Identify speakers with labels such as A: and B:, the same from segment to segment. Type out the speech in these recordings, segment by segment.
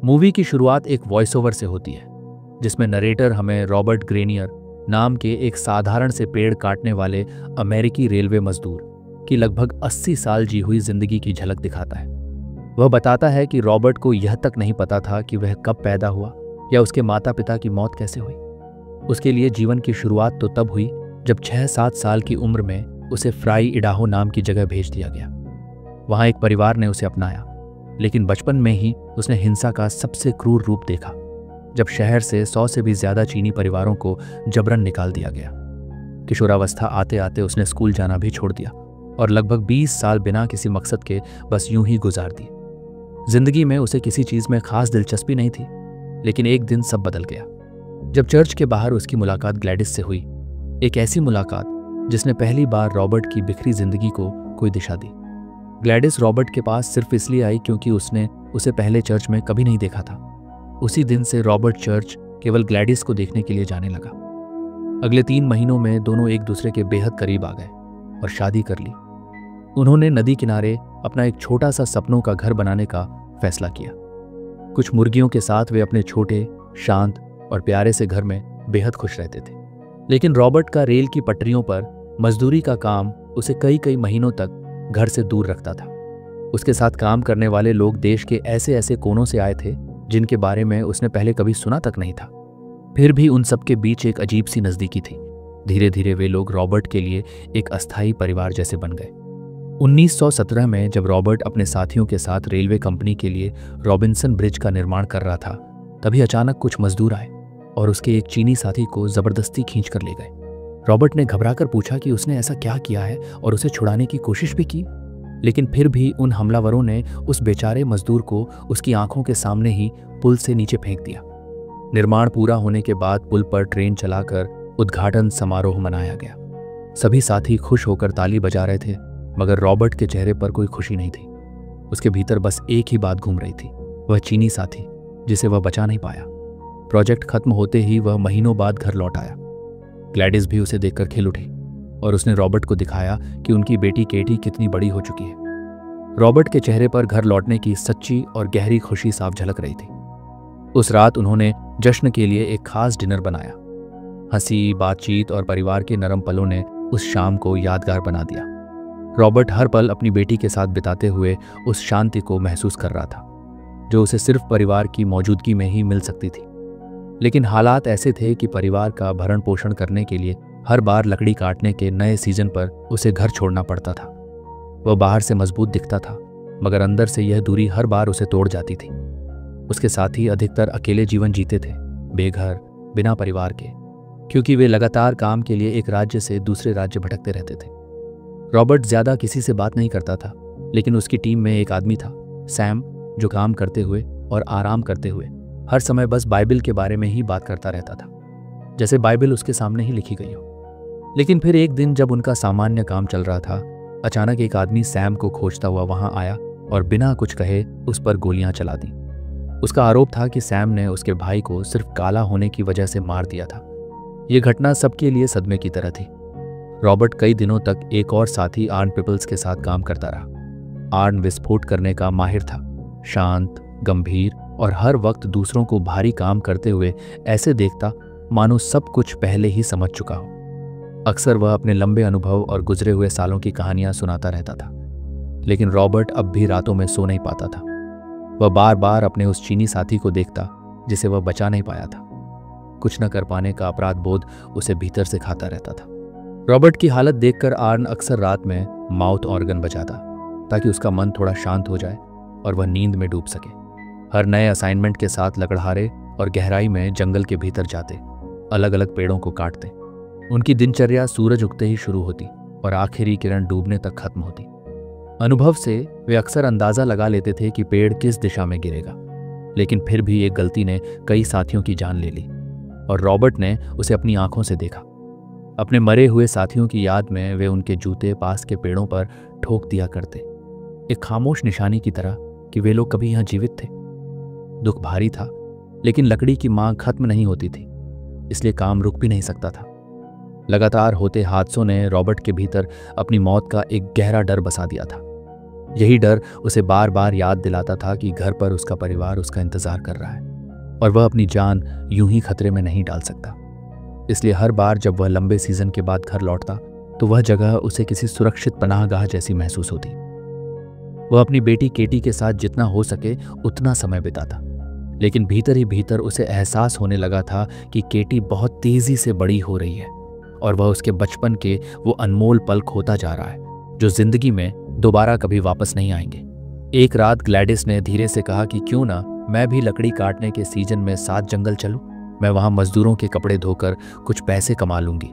A: Movie की शुरुआत एक वॉइस ओवर से होती है, जिसमें नरेटर हमें रॉबर्ट ग्रेनियर नाम के एक साधारण से पेड़ काटने वाले अमेरिकी रेलवे मजदूर की लगभग 80 साल जी हुई जिंदगी की झलक दिखाता है। वह बताता है कि रॉबर्ट को यह तक नहीं पता था कि वह कब पैदा हुआ या उसके माता पिता की मौत कैसे हुई। उसके लिए जीवन की शुरुआत तो तब हुई जब 6-7 साल की उम्र में उसे फ्राई इडाहो नाम की जगह भेज दिया गया। वहां एक परिवार ने उसे अपनाया, लेकिन बचपन में ही उसने हिंसा का सबसे क्रूर रूप देखा, जब शहर से 100 से भी ज्यादा चीनी परिवारों को जबरन निकाल दिया गया। किशोरावस्था आते आते उसने स्कूल जाना भी छोड़ दिया और लगभग 20 साल बिना किसी मकसद के बस यूं ही गुजार दिए। जिंदगी में उसे किसी चीज में खास दिलचस्पी नहीं थी, लेकिन एक दिन सब बदल गया जब चर्च के बाहर उसकी मुलाकात ग्लैडिस से हुई। एक ऐसी मुलाकात जिसने पहली बार रॉबर्ट की बिखरी जिंदगी को कोई दिशा दी। ग्लैडिस रॉबर्ट के पास सिर्फ इसलिए आई क्योंकि उसने उसे पहले चर्च में कभी नहीं देखा था। उसी दिन से रॉबर्ट चर्च केवल ग्लैडिस को देखने के लिए जाने लगा। अगले 3 महीनों में दोनों एक दूसरे के बेहद करीब आ गए और शादी कर ली। उन्होंने नदी किनारे अपना एक छोटा सा सपनों का घर बनाने का फैसला किया। कुछ मुर्गियों के साथ वे अपने छोटे, शांत और प्यारे से घर में बेहद खुश रहते थे। लेकिन रॉबर्ट का रेल की पटरियों पर मजदूरी का काम उसे कई कई महीनों तक घर से दूर रखता था। उसके साथ काम करने वाले लोग देश के ऐसे ऐसे कोनों से आए थे जिनके बारे में उसने पहले कभी सुना तक नहीं था। फिर भी उन सबके बीच एक अजीब सी नज़दीकी थी। धीरे धीरे वे लोग रॉबर्ट के लिए एक अस्थायी परिवार जैसे बन गए। 1917 में जब रॉबर्ट अपने साथियों के साथ रेलवे कंपनी के लिए रॉबिन्सन ब्रिज का निर्माण कर रहा था, तभी अचानक कुछ मजदूर आए और उसके एक चीनी साथी को जबरदस्ती खींच कर ले गए। रॉबर्ट ने घबराकर पूछा कि उसने ऐसा क्या किया है और उसे छुड़ाने की कोशिश भी की, लेकिन फिर भी उन हमलावरों ने उस बेचारे मजदूर को उसकी आंखों के सामने ही पुल से नीचे फेंक दिया। निर्माण पूरा होने के बाद पुल पर ट्रेन चलाकर उद्घाटन समारोह मनाया गया। सभी साथी खुश होकर ताली बजा रहे थे, मगर रॉबर्ट के चेहरे पर कोई खुशी नहीं थी। उसके भीतर बस एक ही बात घूम रही थी, वह चीनी साथी जिसे वह बचा नहीं पाया। प्रोजेक्ट खत्म होते ही वह महीनों बाद घर लौट आया। ग्लैडिस भी उसे देखकर खिल उठी और उसने रॉबर्ट को दिखाया कि उनकी बेटी केटी कितनी बड़ी हो चुकी है। रॉबर्ट के चेहरे पर घर लौटने की सच्ची और गहरी खुशी साफ झलक रही थी। उस रात उन्होंने जश्न के लिए एक खास डिनर बनाया। हंसी, बातचीत और परिवार के नरम पलों ने उस शाम को यादगार बना दिया। रॉबर्ट हर पल अपनी बेटी के साथ बिताते हुए उस शांति को महसूस कर रहा था जो उसे सिर्फ परिवार की मौजूदगी में ही मिल सकती थी। लेकिन हालात ऐसे थे कि परिवार का भरण पोषण करने के लिए हर बार लकड़ी काटने के नए सीजन पर उसे घर छोड़ना पड़ता था। वह बाहर से मजबूत दिखता था, मगर अंदर से यह दूरी हर बार उसे तोड़ जाती थी। उसके साथी अधिकतर अकेले जीवन जीते थे, बेघर, बिना परिवार के, क्योंकि वे लगातार काम के लिए एक राज्य से दूसरे राज्य भटकते रहते थे। रॉबर्ट ज्यादा किसी से बात नहीं करता था, लेकिन उसकी टीम में एक आदमी था, सैम, जो काम करते हुए और आराम करते हुए हर समय बस बाइबल के बारे में ही बात करता रहता था, जैसे बाइबल उसके सामने ही लिखी गई हो। लेकिन फिर एक दिन जब उनका सामान्य काम चल रहा था, अचानक एक आदमी सैम को खोजता हुआ वहां आया और बिना कुछ कहे उस पर गोलियां चला दी। उसका आरोप था कि सैम ने उसके भाई को सिर्फ काला होने की वजह से मार दिया था। यह घटना सबके लिए सदमे की तरह थी। रॉबर्ट कई दिनों तक एक और साथी आर्न पीपल्स के साथ काम करता रहा। आर्न विस्फोट करने का माहिर था, शांत, गंभीर और हर वक्त दूसरों को भारी काम करते हुए ऐसे देखता मानो सब कुछ पहले ही समझ चुका हो। अक्सर वह अपने लंबे अनुभव और गुजरे हुए सालों की कहानियां सुनाता रहता था, लेकिन रॉबर्ट अब भी रातों में सो नहीं पाता था। वह बार बार अपने उस चीनी साथी को देखता जिसे वह बचा नहीं पाया था। कुछ न कर पाने का अपराध बोध उसे भीतर से खाता रहता था। रॉबर्ट की हालत देखकर आर्न अक्सर रात में माउथ ऑर्गन बजाता ताकि उसका मन थोड़ा शांत हो जाए और वह नींद में डूब सके। हर नए असाइनमेंट के साथ लकड़हारे और गहराई में जंगल के भीतर जाते, अलग अलग पेड़ों को काटते। उनकी दिनचर्या सूरज उगते ही शुरू होती और आखिरी किरण डूबने तक खत्म होती। अनुभव से वे अक्सर अंदाजा लगा लेते थे कि पेड़ किस दिशा में गिरेगा, लेकिन फिर भी एक गलती ने कई साथियों की जान ले ली और रॉबर्ट ने उसे अपनी आंखों से देखा। अपने मरे हुए साथियों की याद में वे उनके जूते पास के पेड़ों पर ठोक दिया करते, एक खामोश निशानी की तरह कि वे लोग कभी यहाँ जीवित थे। दुख भारी था, लेकिन लकड़ी की मांग खत्म नहीं होती थी, इसलिए काम रुक भी नहीं सकता था। लगातार होते हादसों ने रॉबर्ट के भीतर अपनी मौत का एक गहरा डर बसा दिया था। यही डर उसे बार बार याद दिलाता था कि घर पर उसका परिवार उसका इंतजार कर रहा है और वह अपनी जान यूं ही खतरे में नहीं डाल सकता। इसलिए हर बार जब वह लंबे सीजन के बाद घर लौटता तो वह जगह उसे किसी सुरक्षित पनाहगाह जैसी महसूस होती। वह अपनी बेटी केटी के साथ जितना हो सके उतना समय बिताता, लेकिन भीतर ही भीतर उसे एहसास होने लगा था कि केटी बहुत तेजी से बड़ी हो रही है और वह उसके बचपन के वो अनमोल पल खोता जा रहा है जो जिंदगी में दोबारा कभी वापस नहीं आएंगे। एक रात ग्लैडिस ने धीरे से कहा कि क्यों ना मैं भी लकड़ी काटने के सीजन में साथ जंगल चलूं। मैं वहां मजदूरों के कपड़े धोकर कुछ पैसे कमा लूंगी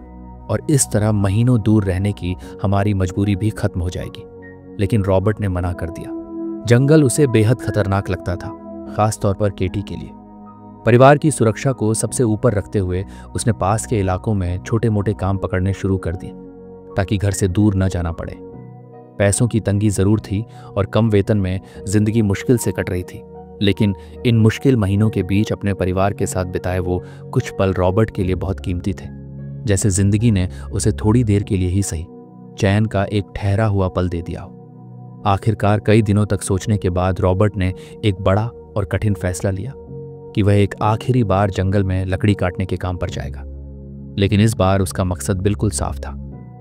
A: और इस तरह महीनों दूर रहने की हमारी मजबूरी भी खत्म हो जाएगी। लेकिन रॉबर्ट ने मना कर दिया। जंगल उसे बेहद खतरनाक लगता था, खास तौर पर केटी के लिए। परिवार की सुरक्षा को सबसे ऊपर रखते हुए उसने पास के इलाकों में छोटे मोटे काम पकड़ने शुरू कर दिए ताकि घर से दूर न जाना पड़े। पैसों की तंगी जरूर थी और कम वेतन में जिंदगी मुश्किल से कट रही थी, लेकिन इन मुश्किल महीनों के बीच अपने परिवार के साथ बिताए वो कुछ पल रॉबर्ट के लिए बहुत कीमती थे। जैसे जिंदगी ने उसे थोड़ी देर के लिए ही सही चैन का एक ठहरा हुआ पल दे दिया हो। आखिरकार कई दिनों तक सोचने के बाद रॉबर्ट ने एक बड़ा और कठिन फैसला लिया कि वह एक आखिरी बार जंगल में लकड़ी काटने के काम पर जाएगा। लेकिन इस बार उसका मकसद बिल्कुल साफ था,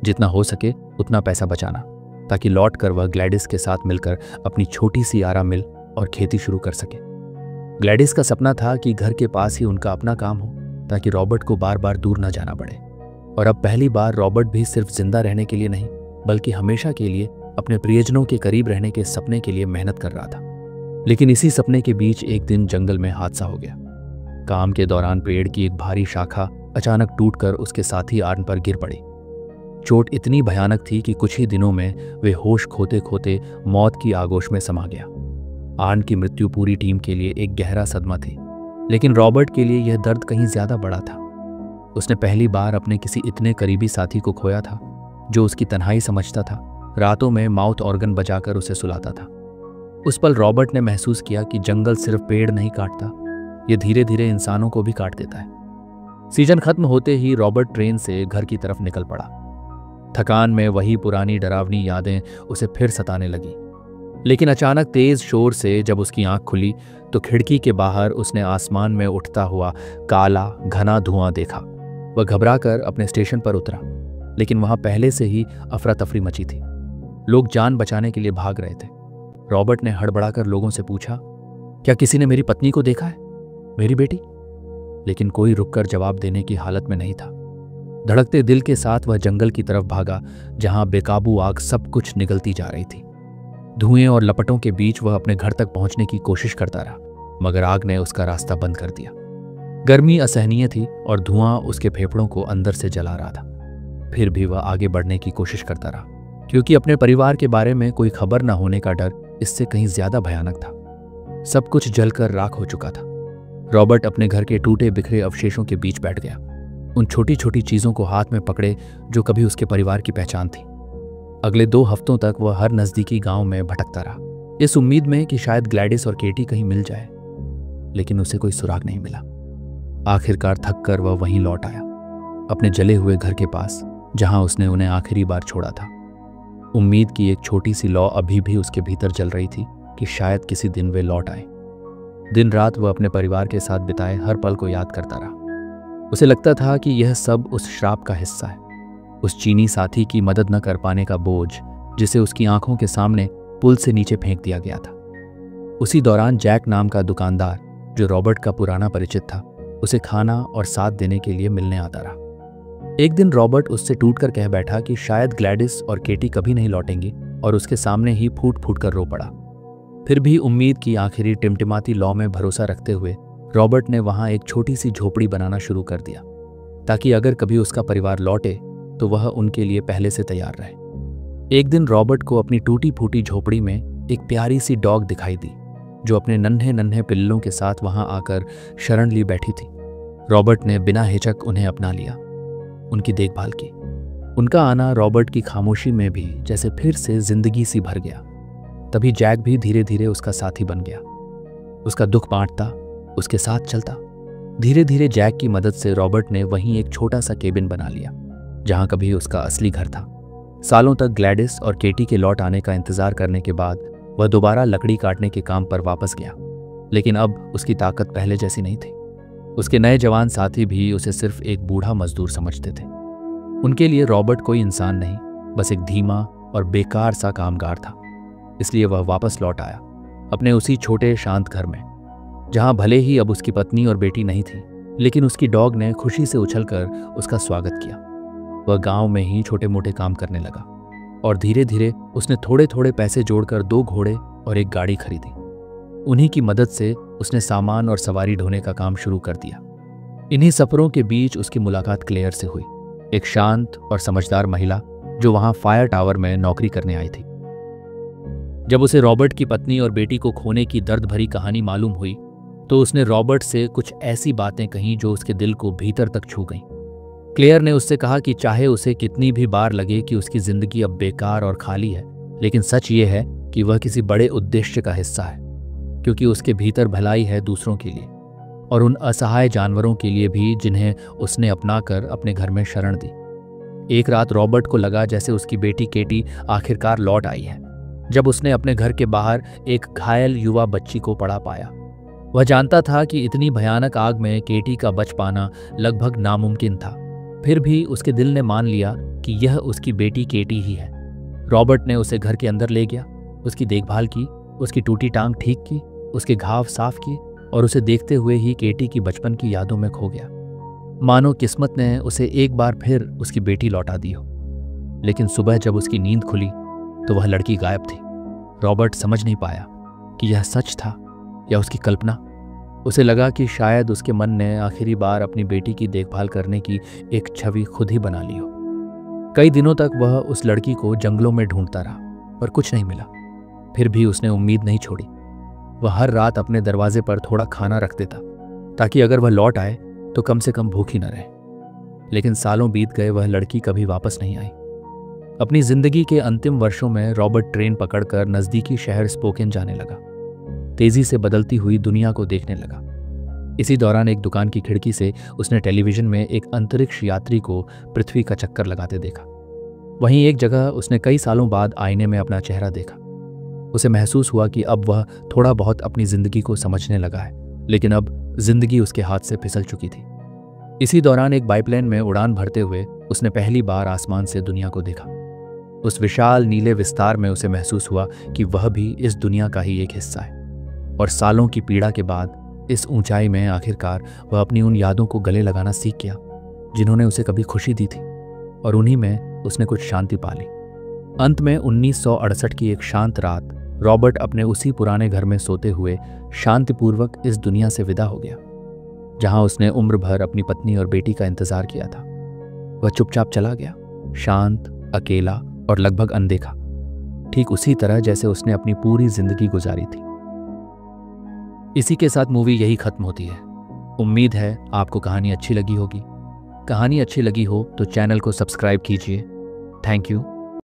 A: जितना हो सके उतना पैसा बचाना, ताकि लौटकर वह ग्लैडिस के साथ मिलकर अपनी छोटी सी आरा मिल और खेती शुरू कर सके। ग्लैडिस का सपना था कि घर के पास ही उनका अपना काम हो ताकि रॉबर्ट को बार बार दूर न जाना पड़े। और अब पहली बार रॉबर्ट भी सिर्फ जिंदा रहने के लिए नहीं, बल्कि हमेशा के लिए अपने प्रियजनों के करीब रहने के सपने के लिए मेहनत कर रहा था। लेकिन इसी सपने के बीच एक दिन जंगल में हादसा हो गया। काम के दौरान पेड़ की एक भारी शाखा अचानक टूटकर उसके साथी आर्न पर गिर पड़ी। चोट इतनी भयानक थी कि कुछ ही दिनों में वे होश खोते खोते मौत की आगोश में समा गया। आर्न की मृत्यु पूरी टीम के लिए एक गहरा सदमा थी, लेकिन रॉबर्ट के लिए यह दर्द कहीं ज्यादा बड़ा था। उसने पहली बार अपने किसी इतने करीबी साथी को खोया था जो उसकी तन्हाई समझता था, रातों में माउथ ऑर्गन बजाकर उसे सुलाता था। उस पल रॉबर्ट ने महसूस किया कि जंगल सिर्फ पेड़ नहीं काटता, यह धीरे धीरे इंसानों को भी काट देता है। सीजन खत्म होते ही रॉबर्ट ट्रेन से घर की तरफ निकल पड़ा। थकान में वही पुरानी डरावनी यादें उसे फिर सताने लगी। लेकिन अचानक तेज शोर से जब उसकी आंख खुली तो खिड़की के बाहर उसने आसमान में उठता हुआ काला घना धुआं देखा। वह घबराकर अपने स्टेशन पर उतरा, लेकिन वहां पहले से ही अफरा तफरी मची थी। लोग जान बचाने के लिए भाग रहे थे। रॉबर्ट ने हड़बड़ाकर लोगों से पूछा, क्या किसी ने मेरी पत्नी को देखा है, मेरी बेटी? लेकिन कोई रुककर जवाब देने की हालत में नहीं था। धड़कते दिल के साथ वह जंगल की तरफ भागा, जहां बेकाबू आग सब कुछ निगलती जा रही थी। धुएं और लपटों के बीच वह अपने घर तक पहुंचने की कोशिश करता रहा, मगर आग ने उसका रास्ता बंद कर दिया। गर्मी असहनीय थी और धुआं उसके फेफड़ों को अंदर से जला रहा था। फिर भी वह आगे बढ़ने की कोशिश करता रहा, क्योंकि अपने परिवार के बारे में कोई खबर न होने का डर इससे कहीं ज्यादा भयानक था। सब कुछ जलकर राख हो चुका था। रॉबर्ट अपने घर के टूटे बिखरे अवशेषों के बीच बैठ गया, उन छोटी छोटी चीजों को हाथ में पकड़े जो कभी उसके परिवार की पहचान थी। अगले 2 हफ्तों तक वह हर नजदीकी गांव में भटकता रहा, इस उम्मीद में कि शायद ग्लैडिस और केटी कहीं मिल जाए, लेकिन उसे कोई सुराग नहीं मिला। आखिरकार थक कर वह वहीं लौट आया, अपने जले हुए घर के पास, जहां उसने उन्हें आखिरी बार छोड़ा था। उम्मीद की एक छोटी सी लौ अभी भी उसके भीतर जल रही थी कि शायद किसी दिन वे लौट आए। दिन रात वह अपने परिवार के साथ बिताए हर पल को याद करता रहा। उसे लगता था कि यह सब उस श्राप का हिस्सा है, उस चीनी साथी की मदद न कर पाने का बोझ जिसे उसकी आंखों के सामने पुल से नीचे फेंक दिया गया था। उसी दौरान जैक नाम का दुकानदार, जो रॉबर्ट का पुराना परिचित था, उसे खाना और साथ देने के लिए मिलने आता रहा। एक दिन रॉबर्ट उससे टूटकर कह बैठा कि शायद ग्लैडिस और केटी कभी नहीं लौटेंगी, और उसके सामने ही फूट फूट कर रो पड़ा। फिर भी उम्मीद की आखिरी टिमटिमाती लौ में भरोसा रखते हुए रॉबर्ट ने वहां एक छोटी सी झोपड़ी बनाना शुरू कर दिया, ताकि अगर कभी उसका परिवार लौटे तो वह उनके लिए पहले से तैयार रहे। एक दिन रॉबर्ट को अपनी टूटी फूटी झोपड़ी में एक प्यारी सी डॉग दिखाई दी, जो अपने नन्हे नन्हे पिल्लों के साथ वहां आकर शरण ली बैठी थी। रॉबर्ट ने बिना हिचक उन्हें अपना लिया, उनकी देखभाल की। उनका आना रॉबर्ट की खामोशी में भी जैसे फिर से जिंदगी सी भर गया। तभी जैक भी धीरे धीरे उसका साथी बन गया, उसका दुख बांटता, उसके साथ चलता। धीरे धीरे जैक की मदद से रॉबर्ट ने वहीं एक छोटा सा केबिन बना लिया, जहां कभी उसका असली घर था। सालों तक ग्लैडिस और केटी के लौट आने का इंतजार करने के बाद वह दोबारा लकड़ी काटने के काम पर वापस गया, लेकिन अब उसकी ताकत पहले जैसी नहीं थी। उसके नए जवान साथी भी उसे सिर्फ एक बूढ़ा मजदूर समझते थे। उनके लिए रॉबर्ट कोई इंसान नहीं, बस एक धीमा और बेकार सा कामगार था। इसलिए वह वापस लौट आया अपने उसी छोटे शांत घर में, जहां भले ही अब उसकी पत्नी और बेटी नहीं थी, लेकिन उसकी डॉग ने खुशी से उछलकर उसका स्वागत किया। वह गांव में ही छोटे मोटे काम करने लगा और धीरे धीरे उसने थोड़े थोड़े पैसे जोड़कर 2 घोड़े और एक गाड़ी खरीदी। उन्हीं की मदद से उसने सामान और सवारी ढोने का काम शुरू कर दिया। इन्हीं सफरों के बीच उसकी मुलाकात क्लेयर से हुई, एक शांत और समझदार महिला जो वहां फायर टावर में नौकरी करने आई थी। जब उसे रॉबर्ट की पत्नी और बेटी को खोने की दर्द भरी कहानी मालूम हुई तो उसने रॉबर्ट से कुछ ऐसी बातें कहीं जो उसके दिल को भीतर तक छू गईं। क्लेयर ने उससे कहा कि चाहे उसे कितनी भी बार लगे कि उसकी जिंदगी अब बेकार और खाली है, लेकिन सच ये है कि वह किसी बड़े उद्देश्य का हिस्सा है, क्योंकि उसके भीतर भलाई है दूसरों के लिए और उन असहाय जानवरों के लिए भी जिन्हें उसने अपनाकर अपने घर में शरण दी। एक रात रॉबर्ट को लगा जैसे उसकी बेटी केटी आखिरकार लौट आई है, जब उसने अपने घर के बाहर एक घायल युवा बच्ची को पड़ा पाया। वह जानता था कि इतनी भयानक आग में केटी का बच पाना लगभग नामुमकिन था, फिर भी उसके दिल ने मान लिया कि यह उसकी बेटी केटी ही है। रॉबर्ट ने उसे घर के अंदर ले गया, उसकी देखभाल की, उसकी टूटी टांग ठीक की, उसके घाव साफ किए और उसे देखते हुए ही केटी की बचपन की यादों में खो गया, मानो किस्मत ने उसे एक बार फिर उसकी बेटी लौटा दी हो। लेकिन सुबह जब उसकी नींद खुली तो वह लड़की गायब थी। रॉबर्ट समझ नहीं पाया कि यह सच था या उसकी कल्पना। उसे लगा कि शायद उसके मन ने आखिरी बार अपनी बेटी की देखभाल करने की एक छवि खुद ही बना ली हो। कई दिनों तक वह उस लड़की को जंगलों में ढूंढता रहा, पर कुछ नहीं मिला। फिर भी उसने उम्मीद नहीं छोड़ी। वह हर रात अपने दरवाजे पर थोड़ा खाना रख देता, ताकि अगर वह लौट आए तो कम से कम भूखी न रहे। लेकिन सालों बीत गए, वह लड़की कभी वापस नहीं आई। अपनी जिंदगी के अंतिम वर्षों में रॉबर्ट ट्रेन पकड़कर नजदीकी शहर स्पोकेन जाने लगा, तेजी से बदलती हुई दुनिया को देखने लगा। इसी दौरान एक दुकान की खिड़की से उसने टेलीविजन में एक अंतरिक्ष यात्री को पृथ्वी का चक्कर लगाते देखा। वहीं एक जगह उसने कई सालों बाद आईने में अपना चेहरा देखा। उसे महसूस हुआ कि अब वह थोड़ा बहुत अपनी जिंदगी को समझने लगा है, लेकिन अब जिंदगी उसके हाथ से फिसल चुकी थी। इसी दौरान एक बाइप्लेन में उड़ान भरते हुए उसने पहली बार आसमान से दुनिया को देखा। उस विशाल नीले विस्तार में उसे महसूस हुआ कि वह भी इस दुनिया का ही एक हिस्सा है, और सालों की पीड़ा के बाद इस ऊंचाई में आखिरकार वह अपनी उन यादों को गले लगाना सीख गया जिन्होंने उसे कभी खुशी दी थी, और उन्हीं में उसने कुछ शांति पा ली। अंत में 1968 की एक शांत रात रॉबर्ट अपने उसी पुराने घर में सोते हुए शांतिपूर्वक इस दुनिया से विदा हो गया, जहां उसने उम्र भर अपनी पत्नी और बेटी का इंतजार किया था। वह चुपचाप चला गया, शांत, अकेला और लगभग अनदेखा, ठीक उसी तरह जैसे उसने अपनी पूरी जिंदगी गुजारी थी। इसी के साथ मूवी यही खत्म होती है। उम्मीद है आपको कहानी अच्छी लगी होगी। कहानी अच्छी लगी हो तो चैनल को सब्सक्राइब कीजिए। Thank you.